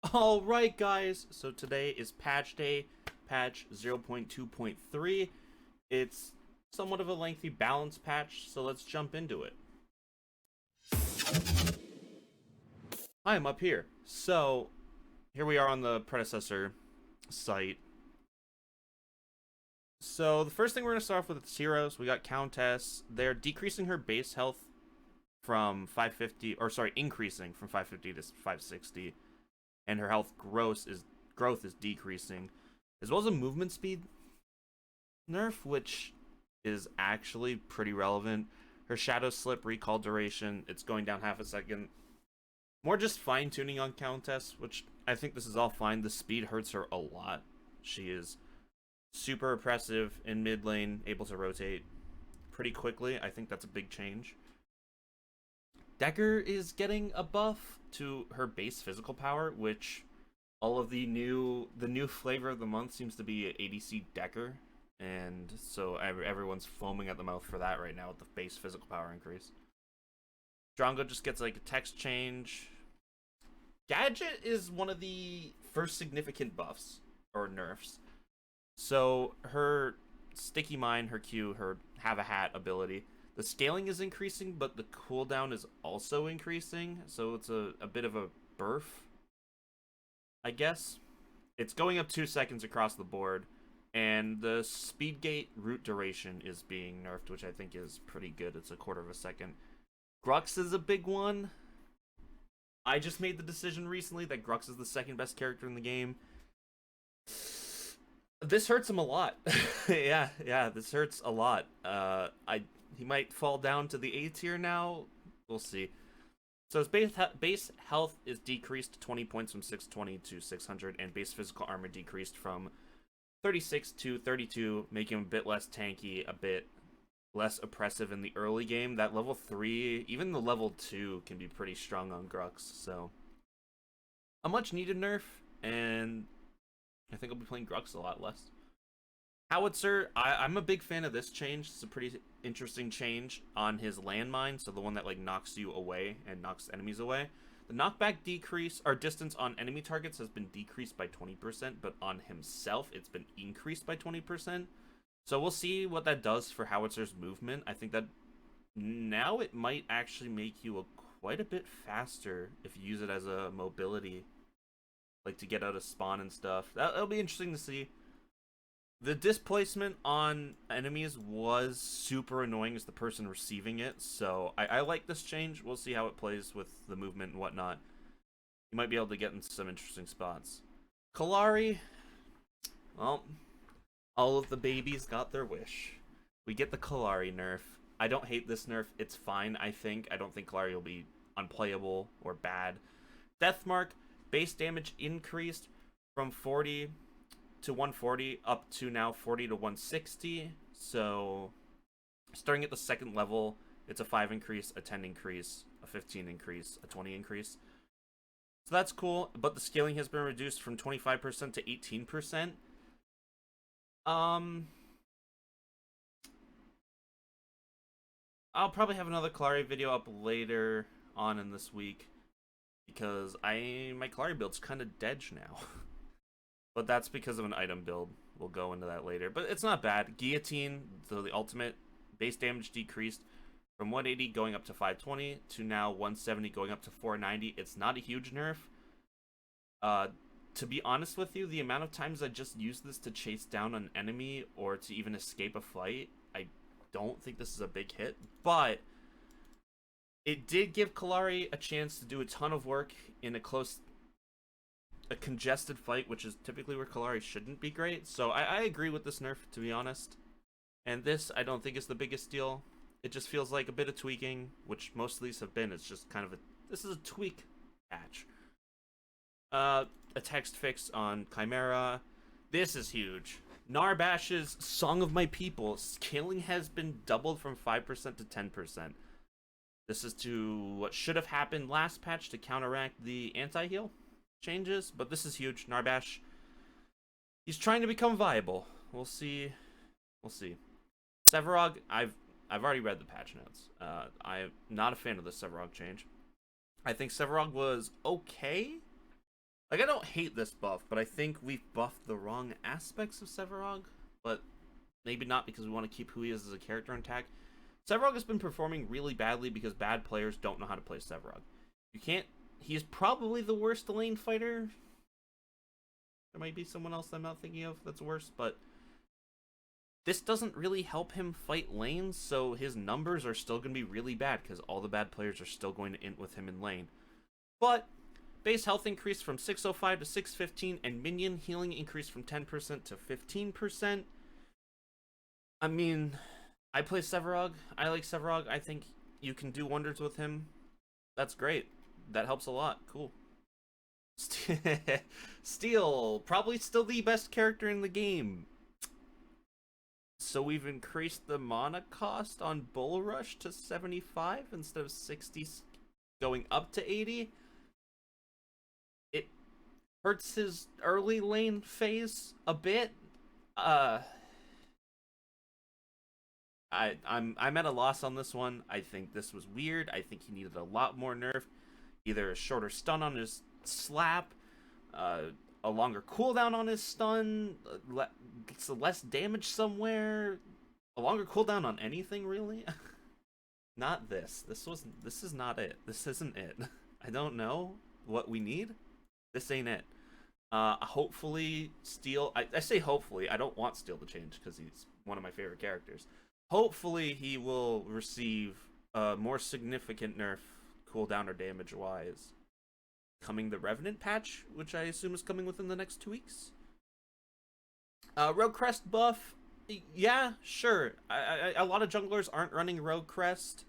Alright guys, so today is patch day, patch 0.2.3. It's somewhat of a lengthy balance patch, so let's jump into it. Hi, I'm up here. So, here we are on the Predecessor site. So, the first thing we're going to start off with is heroes. We got Countess. They're decreasing her base health from 550, or sorry, increasing from 550 to 560. And her health growth is decreasing, as well as a movement speed nerf, which is actually pretty relevant. Her shadow slip recall duration, it's going down half a second. More just fine tuning on Countess, which I think this is all fine. The speed hurts her a lot. She is super oppressive in mid lane, able to rotate pretty quickly. I think that's a big change. Decker is getting a buff to her base physical power, which all of the new flavor of the month seems to be ADC Decker, and so everyone's foaming at the mouth for that right now with the base physical power increase. Drongo just gets like a text change. Gadget is one of the first significant buffs or nerfs. So her sticky mine, her Q, her have a hat ability. The scaling is increasing, but the cooldown is also increasing. So it's a bit of a burf, I guess. It's going up 2 seconds across the board, and the speed gate root duration is being nerfed, which I think is pretty good. It's a quarter of a second. Grux is a big one. I just made the decision recently that Grux is the second best character in the game. This hurts him a lot. yeah, this hurts a lot. He might fall down to the A tier now. We'll see. So his base health is decreased 20 points from 620 to 600, and base physical armor decreased from 36 to 32, making him a bit less tanky, a bit less oppressive in the early game. That level 3, even the level 2, can be pretty strong on Grux, so a much needed nerf, and I think I'll be playing Grux a lot less. Howitzer, I'm a big fan of this change. It's a pretty interesting change on his landmine, so the one that like knocks you away and knocks enemies away. The knockback decrease or distance on enemy targets has been decreased by 20%, but on himself it's been increased by 20%. So we'll see what that does for Howitzer's movement. I think that now it might actually make you quite a bit faster if you use it as a mobility, like to get out of spawn and stuff. That'll be interesting to see. The displacement on enemies was super annoying as the person receiving it, so I like this change. We'll see how it plays with the movement and whatnot. You might be able to get in some interesting spots. Kalari, well, all of the babies got their wish. We get the Kalari nerf. I don't hate this nerf. It's fine, I think. I don't think Kalari will be unplayable or bad. Deathmark, base damage increased from 40 to 140 up to now 40 to 160. So starting at the second level, it's a 5 increase, a 10 increase, a 15 increase, a 20 increase. So that's cool, but the scaling has been reduced from 25% to 18%. I'll probably have another Kalari video up later on in this week because my Kalari build's kind of dead now. But that's because of an item build. We'll go into that later. But it's not bad. Guillotine, so the ultimate base damage decreased from 180 going up to 520 to now 170 going up to 490. It's not a huge nerf. To be honest with you, the amount of times I just used this to chase down an enemy or to even escape a fight, I don't think this is a big hit. But it did give Kalari a chance to do a ton of work in a congested fight, which is typically where Kalari shouldn't be great. So I agree with this nerf, to be honest. And this, I don't think is the biggest deal. It just feels like a bit of tweaking, which most of these have been. It's just kind of this is a tweak patch. A text fix on Chimera. This is huge. Narbash's Song of My People. Scaling has been doubled from 5% to 10%. This is to what should have happened last patch to counteract the anti-heal changes, but this is huge. Narbash, he's trying to become viable. We'll see. We'll see. Sevarog, I've already read the patch notes. I'm not a fan of the Sevarog change. I think Sevarog was okay. Like, I don't hate this buff, but I think we've buffed the wrong aspects of Sevarog. But maybe not, because we want to keep who he is as a character intact. Sevarog has been performing really badly because bad players don't know how to play Sevarog. You can't... He's probably the worst lane fighter. There might be someone else I'm not thinking of that's worse, but this doesn't really help him fight lanes, so his numbers are still going to be really bad because all the bad players are still going to int with him in lane. But base health increased from 605 to 615, and minion healing increased from 10% to 15%. I mean, I play Sevarog. I like Sevarog. I think you can do wonders with him. That's great. That helps a lot. Cool. Steel, probably still the best character in the game. So we've increased the mana cost on Bull Rush to 75 instead of 60, going up to 80. It hurts his early lane phase a bit. I'm at a loss on this one. I think this was weird. I think he needed a lot more nerf. Either a shorter stun on his slap, a longer cooldown on his stun, less damage somewhere, a longer cooldown on anything, really. Not this. This is not it. This isn't it. I don't know what we need. This ain't it. Hopefully Steel, I say hopefully, I don't want Steel to change because he's one of my favorite characters. Hopefully he will receive a more significant nerf, cooldown or damage wise, coming the Revenant patch, which I assume is coming within the next 2 weeks. Rogue Crest buff, yeah, sure. A lot of junglers aren't running Rogue Crest.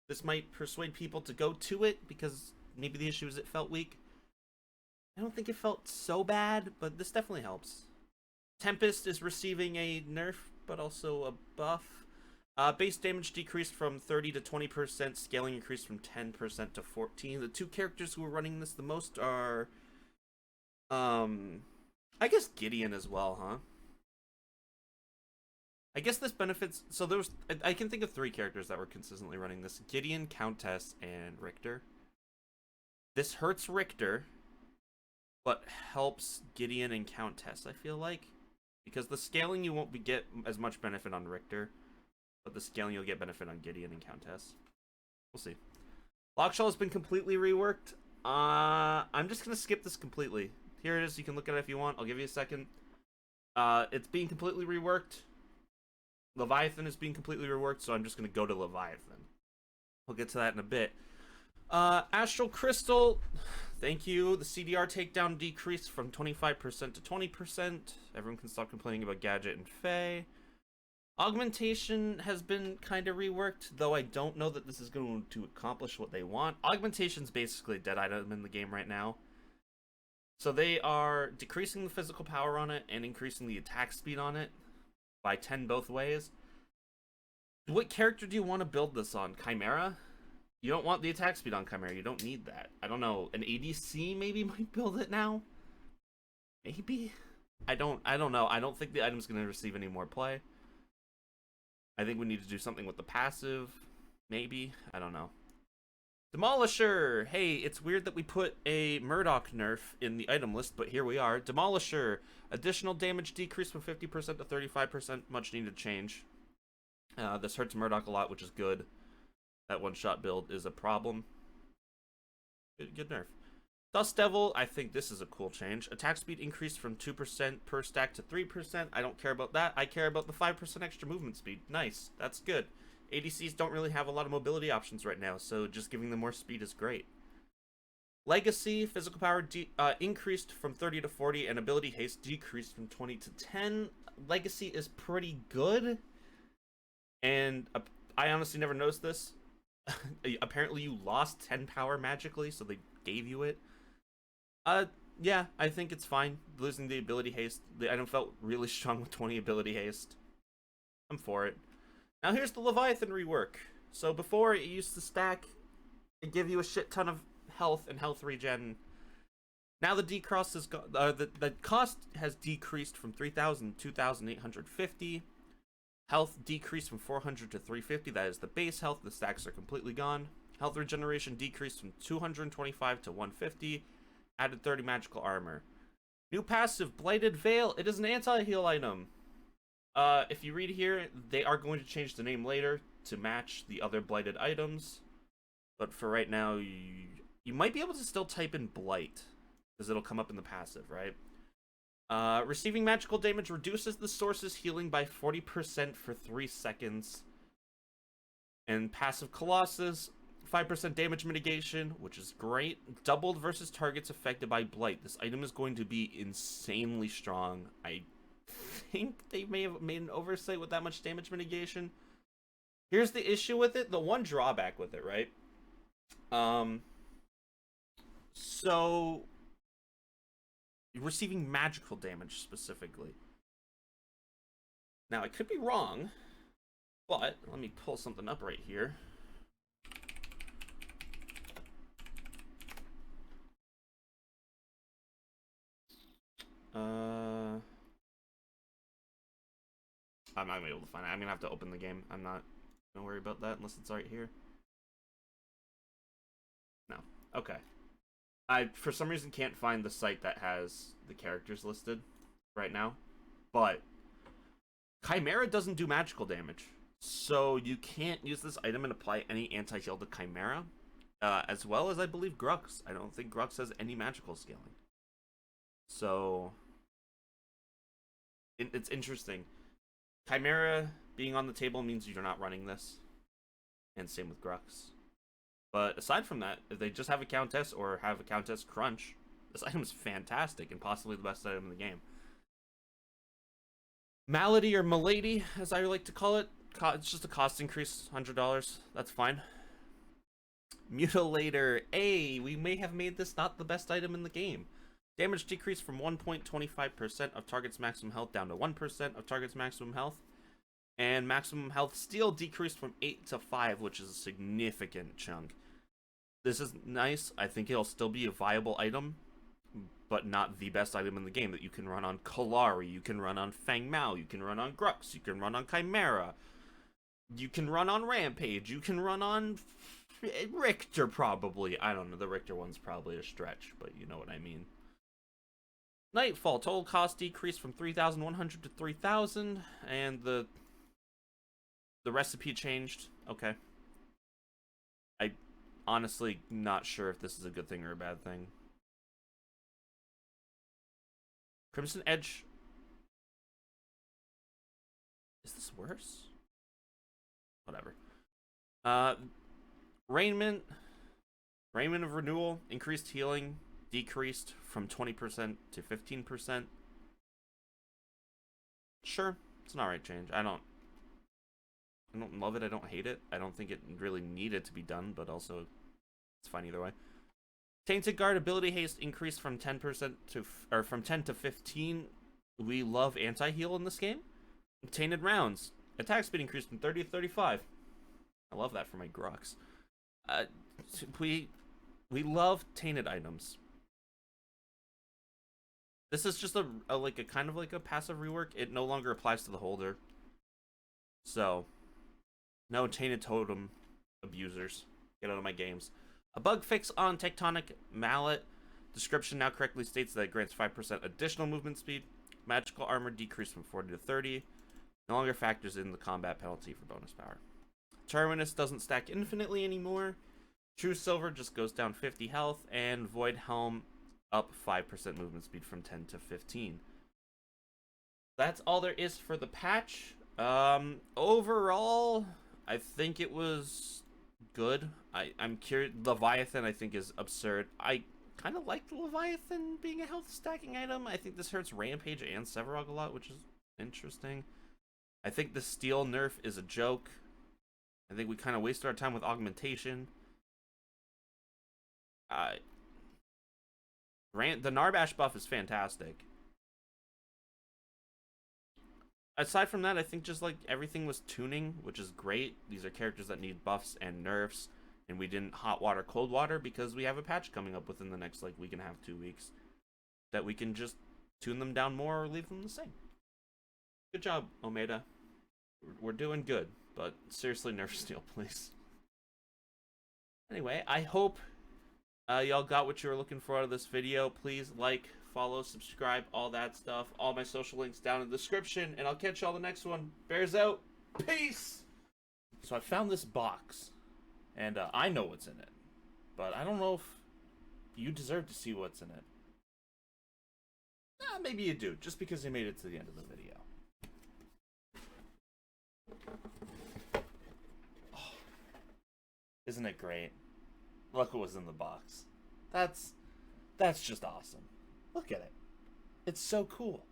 This might persuade people to go to it because maybe the issue is it felt weak. I don't think it felt so bad, but this definitely helps. Tempest is receiving a nerf, but also a buff. Base damage decreased from 30 to 20%, scaling increased from 10% to 14%. The two characters who are running this the most are, I guess Gideon as well, huh? I guess this benefits, so there's, I can think of 3 characters that were consistently running this: Gideon, Countess, and Richter. This hurts Richter, but helps Gideon and Countess, I feel like. Because the scaling, you won't get as much benefit on Richter, but the scaling you'll get benefit on Gideon and Countess. We'll see. Lockshall has been completely reworked. I'm just going to skip this completely. Here it is. You can look at it if you want. I'll give you a second. It's being completely reworked. Leviathan is being completely reworked, so I'm just going to go to Leviathan. We'll get to that in a bit. Astral Crystal, thank you. The CDR takedown decreased from 25% to 20%. Everyone can stop complaining about Gadget and Faye. Augmentation has been kind of reworked, though I don't know that this is going to accomplish what they want. Augmentation's basically a dead item in the game right now. So they are decreasing the physical power on it and increasing the attack speed on it by 10 both ways. What character do you want to build this on? Chimera? You don't want the attack speed on Chimera. You don't need that. I don't know. An ADC maybe might build it now? Maybe? I don't know. I don't think the item's going to receive any more play. I think we need to do something with the passive. Maybe. I don't know. Demolisher! Hey, it's weird that we put a Murdoch nerf in the item list, but here we are. Demolisher. Additional damage decrease from 50% to 35%. Much needed change. This hurts Murdoch a lot, which is good. That one-shot build is a problem. Good nerf. Dust Devil, I think this is a cool change. Attack speed increased from 2% per stack to 3%. I don't care about that. I care about the 5% extra movement speed. Nice. That's good. ADCs don't really have a lot of mobility options right now, so just giving them more speed is great. Legacy, physical power increased from 30 to 40, and ability haste decreased from 20 to 10. Legacy is pretty good, and I honestly never noticed this. Apparently you lost 10 power magically, so they gave you it. Yeah, I think it's fine. Losing the ability haste. The item felt really strong with 20 ability haste. I'm for it. Now here's the Leviathan rework. So before, it used to stack and give you a shit ton of health and health regen. Now the decross is the cost has decreased from 3,000 to 2,850. Health decreased from 400 to 350. That is the base health. The stacks are completely gone. Health regeneration decreased from 225 to 150. Added 30 magical armor. New passive, Blighted Veil. It is an anti-heal item. If you read here, they are going to change the name later to match the other Blighted items. But for right now, you might be able to still type in Blight, because it'll come up in the passive, right? Receiving magical damage reduces the source's healing by 40% for 3 seconds. And passive Colossus, 5% damage mitigation, which is great. Doubled versus targets affected by Blight. This item is going to be insanely strong. I think they may have made an oversight with that much damage mitigation. Here's the issue with it. The one drawback with it, right? So receiving magical damage specifically. Now, I could be wrong, but let me pull something up right here. I'm not gonna be able to find it. I'm gonna have to open the game. I'm not gonna worry about that unless it's right here. No. Okay. I, for some reason, can't find the site that has the characters listed right now. But Chimera doesn't do magical damage. So you can't use this item and apply any anti-heal to Chimera. As well as, I believe, Grux. I don't think Grux has any magical scaling. So it's interesting. Chimera being on the table means you're not running this. And same with Grux. But aside from that, if they just have a Countess or have a Countess Crunch, this item is fantastic and possibly the best item in the game. Malady or Milady, as I like to call it. It's just a cost increase, $100. That's fine. Mutilator. A, we may have made this not the best item in the game. Damage decrease from 1.25% of target's maximum health down to 1% of target's maximum health. And maximum health steal decreased from 8 to 5, which is a significant chunk. This is nice. I think it'll still be a viable item, but not the best item in the game that you can run on Kalari, you can run on Fang Mao, you can run on Grux, you can run on Chimera, you can run on Rampage, you can run on Richter probably. I don't know, the Richter one's probably a stretch, but you know what I mean. Nightfall, total cost decreased from 3,100 to 3,000, and the recipe changed. Okay. I honestly not sure if this is a good thing or a bad thing. Crimson Edge. Is this worse? Whatever. Raiment of Renewal, increased healing, decreased from 20% to 15%. Sure, it's an alright change. I don't love it, I don't hate it. I don't think it really needed to be done, but also it's fine either way. Tainted Guard ability haste increased from 10% to from 10 to 15. We love anti-heal in this game. Tainted Rounds, attack speed increased from 30 to 35. I love that for my Grux. We love tainted items. This is just a kind of like a passive rework. It no longer applies to the holder. So, no tainted totem abusers. Get out of my games. A bug fix on Tectonic Mallet. Description now correctly states that it grants 5% additional movement speed. Magical armor decreased from 40 to 30. No longer factors in the combat penalty for bonus power. Terminus doesn't stack infinitely anymore. True Silver just goes down 50 health. And Void Helm up 5% movement speed from 10 to 15. That's all there is for the patch. Overall, I think it was good. I'm curious. Leviathan, I think, is absurd. I kind of like the Leviathan being a health stacking item. I think this hurts Rampage and Sevarog a lot, which is interesting. I think the Steel nerf is a joke. I think we kind of wasted our time with Augmentation. The Narbash buff is fantastic. Aside from that, I think just like everything was tuning, which is great. These are characters that need buffs and nerfs, and we didn't hot water, cold water because we have a patch coming up within the next like week and a half, 2 weeks, that we can just tune them down more or leave them the same. Good job, Omeda. We're doing good, but seriously, nerf Steel, please. Anyway, I hope Y'all got what you were looking for out of this video. Please like, follow, subscribe, all that stuff. All my social links down in the description, and I'll catch y'all the next one. Bears out. Peace! So I found this box, and I know what's in it, but I don't know if you deserve to see what's in it. Maybe you do, just because you made it to the end of the video. Oh, isn't it great? Look what was in the box. That's just awesome. Look at it. It's so cool.